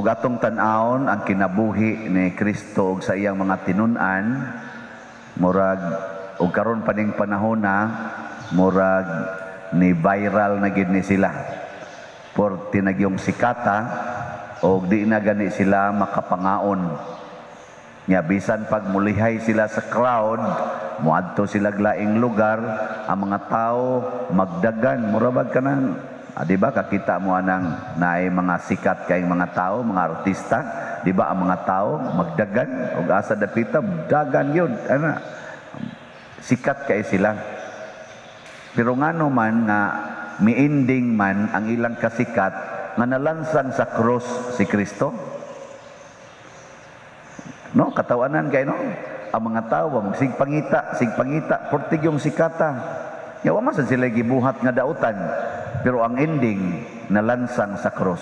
ug atong tan-awon ang kinabuhi ni Kristo ug sa iyang mga tinun-an, murag ug karon pa ning panahon na murag ni viral na gid ni sila. Por tinagyong sikata og di na gani sila makapangaon. Nya bisan pag mulihay sila sa crowd, muadto sila laing lugar, ang mga tao magdagan, murabag ka nang, di ba kakita mo anang naay mga sikat kayong mga tao, mga artista, di ba ang mga tao magdagan, og asa dapita, dagan yun, ana, sikat kay sila. Pero ngano man nga, miinding man ang ilang kasikat, nga nalansang sa cross si Kristo. No, katawanan kay no. Ang mga tawo sigpangita, portig yung sikata. Yawa man sila gibuhat nga dautan. Pero ang ending nalansang sa cross.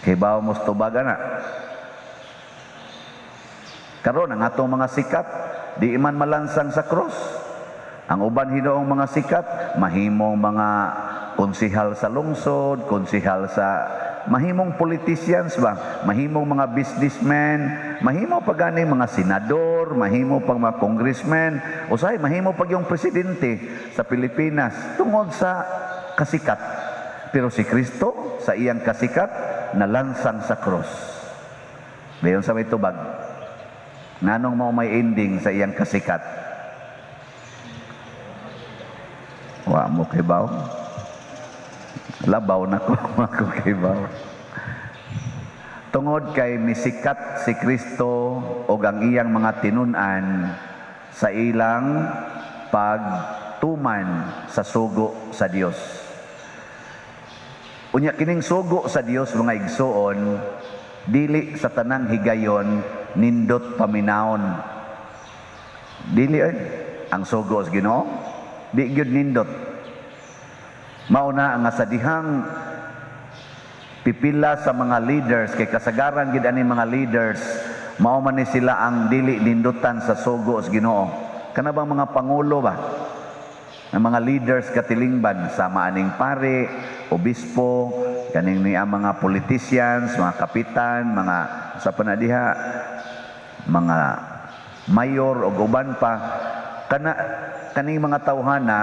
Kay bawo mo tubaga na. Karon ang atong mga sikat di man malansang sa cross. Ang uban hinuong mga sikat mahimong mga konsehal sa lungsod, konsehal sa mahimong politicians ba, mahimong mga businessmen, mahimo pa gani mga senador, mahimo pang mga congressmen, usay mahimo pag yung presidente sa Pilipinas tungod sa kasikat. Pero si Kristo sa iyang kasikat nalansang sa cross. Dayon sa may tubag, nanong mao may ending sa iyang kasikat? Wa mo kay baw. Labaw na ko ako kay baw. Tungod kay misikat si Kristo o ang iyang mga tinun-an sa ilang pagtuman sa sugo sa Dios. Unya kining sugo sa Dios mga igsoon, dili sa tanang higayon nindot paminaon. Dili ang sugo sa Ginoo, di gyud nindot. Mauna nga sa dihang pipila sa mga leaders, kay kasagaran gid ani mga leaders, mao man ni sila ang dili nindutan sa sugo sa Ginoo. Kana bang mga pangulo ba? Ang mga leaders katilingban, sama aning pare, obispo, kaning ni ang mga politicians, mga kapitan, mga sa panadiha, mga mayor o uban pa, kaning mga tawhana,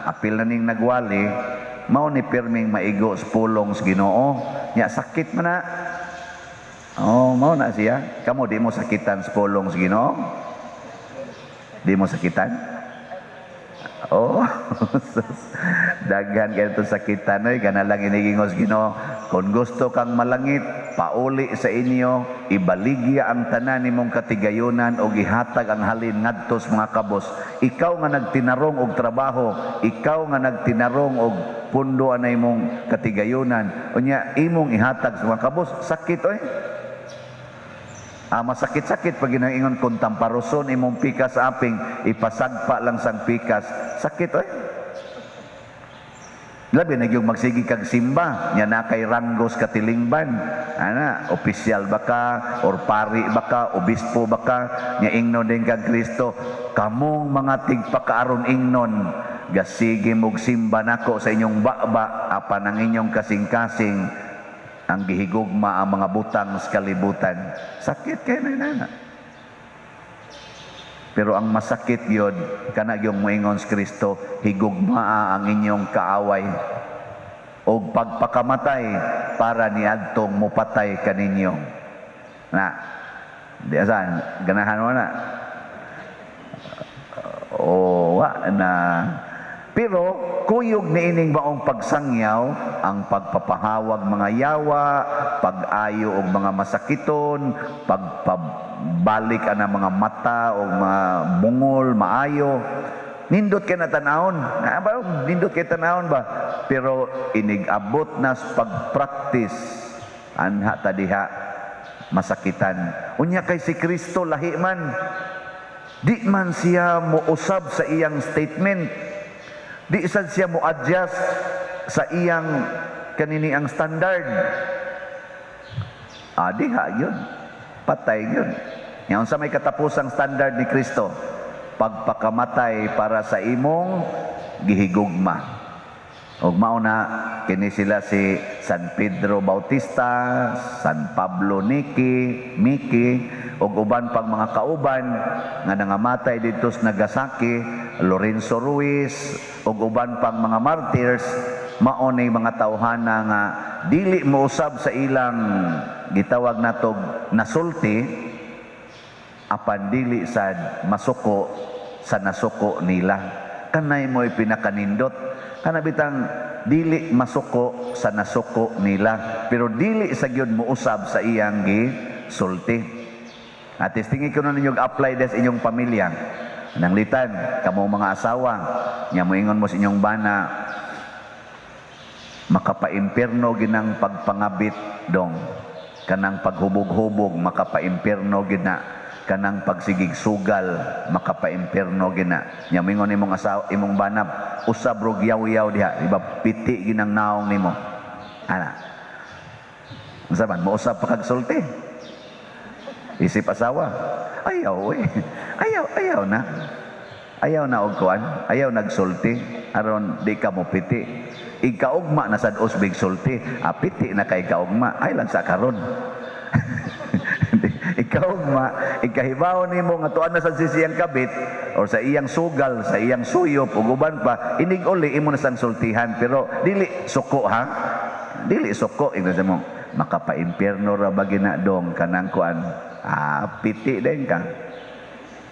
apil na ning nagwali, mao ni pirming maigo sa pulong sa Ginoo. Nya sakit man na. Oh, mao na siya. Kamo di mo sakitan sa pulong sa Ginoo? Di mo sakitan? Oh, daghan kayo itong sakitan. Gana lang inigingos Ginoo. Kung gusto kang malangit, pauli sa inyo, ibaligya ang tanan nimong katigayunan o gihatag ang halin ngadto sa mga kabos. Ikaw nga nagtinarong og trabaho, ikaw nga nagtinarong og pundo anay mong katigayunan, unya imong ihatag sa mga kabos, sakit oy. Masakit-sakit pag ginaingon kung tamparoson imong pikas sa aping, ipasagpa lang sang pikas, sakit oy. Labi na yung magsigi kag simba, nya na kay ranggos katilingban. Ana, opisyal baka, or pari baka, obispo baka, nya ingnon din kag Kristo, kamong mga tigpakaaron ingnon, gasigi mog simba nako sa inyong baba, apan ang inyong kasing-kasing, ang gihigugma ang mga butang sa kalibutan. Sakit kayo na nana. Pero ang masakit yun, kana yung moingon sa Kristo, higugmaa ang inyong kaaway o pagpakamatay para niadtong mupatay kaninyo. Na, di asan, ganahan mo na. Na. Pero kuyog niining baong pagsangyaw ang pagpapahawag mga yawa, pag-ayo og mga masakiton, pagpabalik ana mga mata o mga bungol, maayo. Nindot kay natanawon. Nindot kay tanawon ba? Pero inigabot na sa pag-practice anha tadiha masakitan. Unya kay si Kristo lahi man. Di man siya muusab sa iyang statement. Di sad siya mo adjust sa iyang kanini ang standard. Diha yun. Patay yun. Yan sa may katapusang standard ni Kristo, pagpakamatay para sa imong gihigugma. ug mao na kini sila si San Pedro Bautista, San Pablo Miki ug uban pang mga kauban nga nangamatay didto sa Nagasaki, Lorenzo Ruiz ug uban pang mga martyrs. Mao ni mga tawhana nga dili mousab sa ilang gitawag natog nasulti apan dili sad masuko sa nasuko nila. Kanay mo'y pinakanindot. Kanabitang dili masuko sa nasuko nila, pero dili sa gyud mousab sa iyang gisulti. At tingin ko na ninyo apply des inyong pamilya. Nanglitan, kamo mga asawa, nya moingon mo sa inyong bana, makapaimpierno ginang pagpangabit dong. Kanang paghubog-hubog, makapaimpierno gina. Kanang pagsigig sugal, makapaimpierno gina. Nya moingon imong asawa, imong banab, usab rog yaw-yaw diha, iba piti ginang naong nimo. Ana. Unsa man mo usab pa kag sulti? Isip asawa, ayaw na. Ayaw na og kuan, ayaw nagsulti aron di ka mo piti. Ikaugma na sad usbig sulti, piti na kay kaugma, ay lang sa karon. Ikaugma, ikahibaw nimo nga tuan na sa siyang kabit or sa iyang sugal, sa iyang suyop ug uban pa, inig uli imo na sang sultihan, pero dili suko ha. Dili suko ingna mo. Makapaimpierno ra ba ginadong kanang kuan. Piti din ka.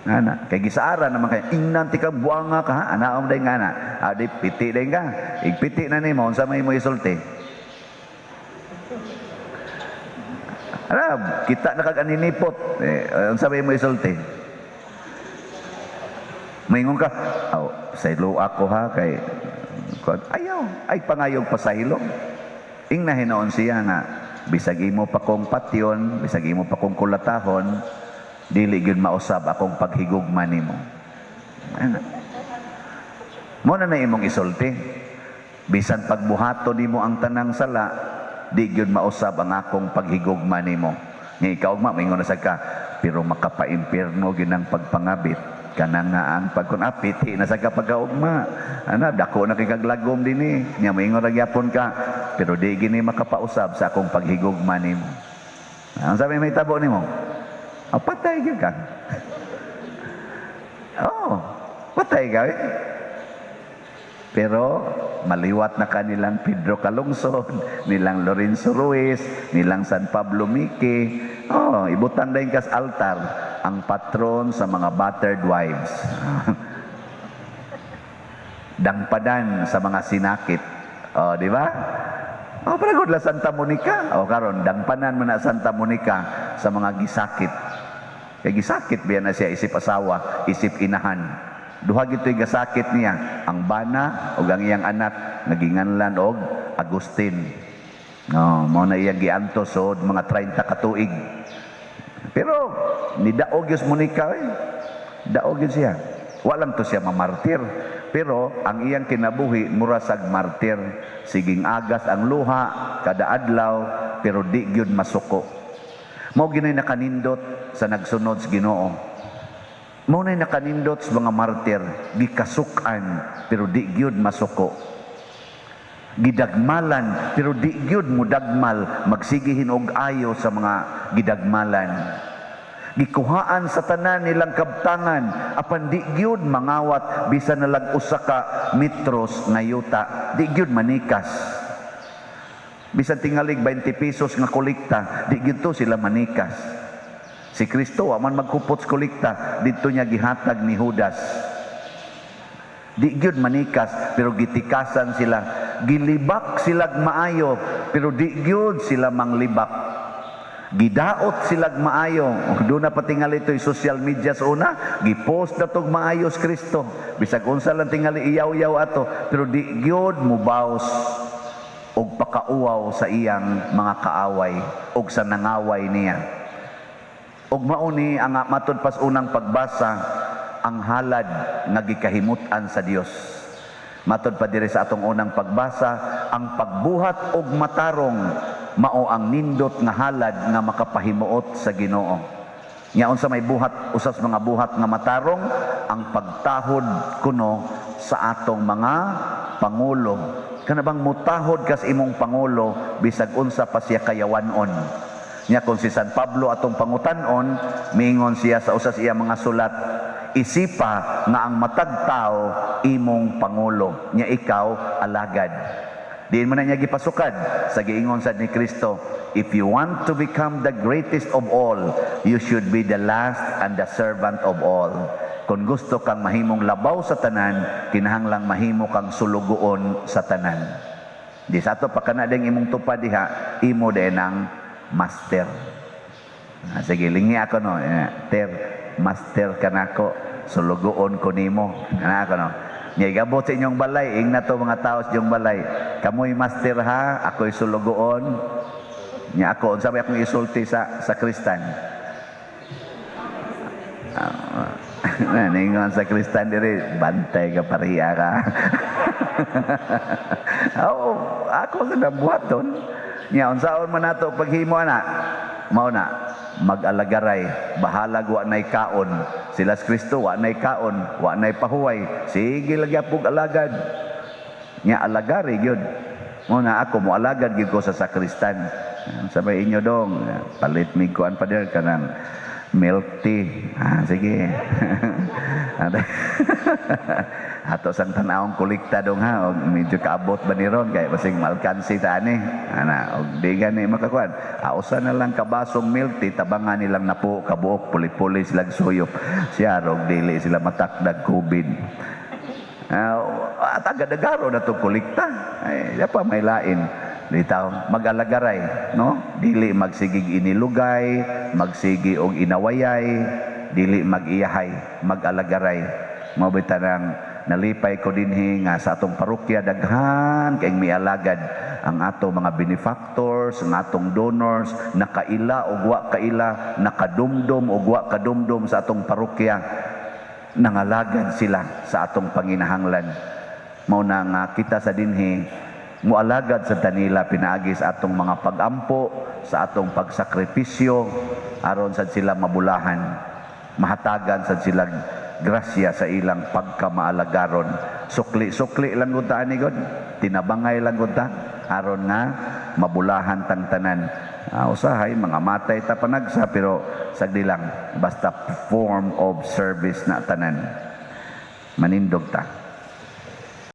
Ana, kay gisaara naman kay ingnan ti ka buanga ka ha. Anaom day nga na. Di piti din ka. Igpiti na nimo unsa may mo isulti. Arab, kita na kag aninipot. Unsa may mo isulti. Maingon ka, saylo ako ha kay ayaw, ay pangayog pasahilo. Ingna hinoon siya nga bisag imo pa kong patyon, bisag imo pa kong kulatahon, dili gyud mausab akong paghigugma nimo. Mo na imong isulti. Bisan pagbuhaton nimo ang tanang sala, di gyud mausab ang akong paghigugma nimo. Nga ikaw ma mingon na sad ka, pero makapaimpierno ginang pagpangabit kanang nga ang pagkunapiti na sa kapagaugma. Ana dako na kay kaglagom dinhi. Nya mingon ra gyapon ka, pero di gini makapausab sa akong paghigugma nimo. Ang sabi may tabo nimo? Patay gyud ka. Patay ka. Pero maliwat na kanilang Pedro Calungsod, nilang Lorenzo Ruiz, nilang San Pablo Miki. Ibutan din kas altar ang patron sa mga battered wives. Dangpadan sa mga sinakit. Di ba? Paragod la Santa Monica. Karon dangpanan mo na Santa Monica sa mga gisakit. Kay gisakit biya na siya isip asawa, isip inahan. Duha gito'y gasakit niya, ang bana o ang iyang anak, naginganlan og Agustin. Mao na iyang giantos o mga 30 katuig. Pero, ni daog yus Monica, daog yun siya. Walang to siya mamartir. Pero, ang iyang kinabuhi, murasag martir. Siging agas ang luha, kada adlaw, pero di yun masuko. Mao ginay nakanindot sa nagsunod sa Ginoo. Muna nakanindot sa mga martir, gikasukan, pero di gyud masuko. Gidagmalan, pero di gyud mudagmal, magsigihin og ayo sa mga gidagmalan. Gikuhaan sa tanan nilang kabtangan, apan di gyud mangawat, bisan nalag usa ka metros nga yuta, di gyud manikas. Bisan tingalig 20 pesos nga kolekta, di gyud to sila manikas. Si Kristo, aman magkupot sa kolekta, dito niya gihatag ni Judas. Di gyud manikas, pero gitikasan sila. Gilibak sila maayo, pero di gyud sila manglibak. Gidaot sila maayo. Doon na patingali ito'y social media sa una, gipost na itong maayo sa Kristo. Bisag unsa lang tingali iyaw-yaw ato, pero di gyud mubaws og pakauaw sa iyang mga kaaway, og sa nangaway niya. Og mauni ang matud pas unang pagbasa ang halad nga gikahimutan sa Dios. Matud pa diri sa atong unang pagbasa, ang pagbuhat og matarong mao ang nindot nga halad nga makapahimuot sa Ginoo. Nya unsa may buhat, usas mga buhat nga matarong, ang pagtahod kuno sa atong mga pangulo, Kanabang mutahod kas imong pangulo bisag unsa pa siya kayawanon. Nya kung si San Pablo atong pangutanon, miingon siya sa usas iya mga sulat, isipa nga ang matag tao imong pangulo, nya ikaw alagad. Diin man na niya gipasukad sa giingon sad ni Kristo, if you want to become the greatest of all, you should be the last and the servant of all. Kung gusto kang mahimong labaw sa tanan, kinahanglang mahimo kang sulugoon sa tanan. Di sa ato pa kanadeng imong tupad diha, imo din ang master. Sige, lingi ako no. Ter, master ka na ako, sulugoon ko nimo. Ako no. Nga igabot sa inyong balay, ing na to mga tao sa inyong balay. Kamoy master ha, ako'y sulugoon. Nga ako, sabi akong isulti sa Kristan. Ningon sa Kristan diri, bantay ka pariya ka. Oo, ako sa nabuhaton. Nga, unsaon man nato paghimo na, mao na, mag-alagaray, bahalag wa nay kaon. Sila sa Kristo, wa nay kaon, wa nay pahuway. Sige lagi apog alagad. Nga, alagari yun. Muna ako, mo alagad yun ko sa sakristan. Sabay inyo dong, palit mig kuan pa der kanang milk tea. Sige. Ato sang tanawang kulikta dong ha, og medyo kaabot ba ni ron kay basig malkansi ta ani. Ana, og di gani makakuan. Ausa na lang kabasong milk tea, tabangan nilang napo kabuok, puli-puli sila suyop. Siya og dili sila matakdag COVID. At agad-agaro na to kulikta. Ay, pa may lain. Ditaw mag-alagaray, no? Dili magsigig inilugay, magsigi og inawayay, dili mag-iyahay, mag-alagaray. Mabita nang nalipay ko dinhi nga sa atong parokya daghan kay mialagad ang ato mga benefactors, ang atong donors, nakaila o wa kaila, nakadumdum o wa kadumdum sa atong parokya. Nangalagad sila sa atong panginahanglan. Mao na nga kita sa dinhi mualagad sa tanila pinaagi sa atong mga pagampo, sa atong pagsakripisyo aron sad sila mabulahan, mahatagan sad sila grasya sa ilang pagkamaalagaron. Sukli lang gud ta ani god, tinabangay lang gud ta aron nga mabulahan tang tanan. Usahay mga matay ta panagsa pero sagdi lang basta form of service na tanan. Manindog ta.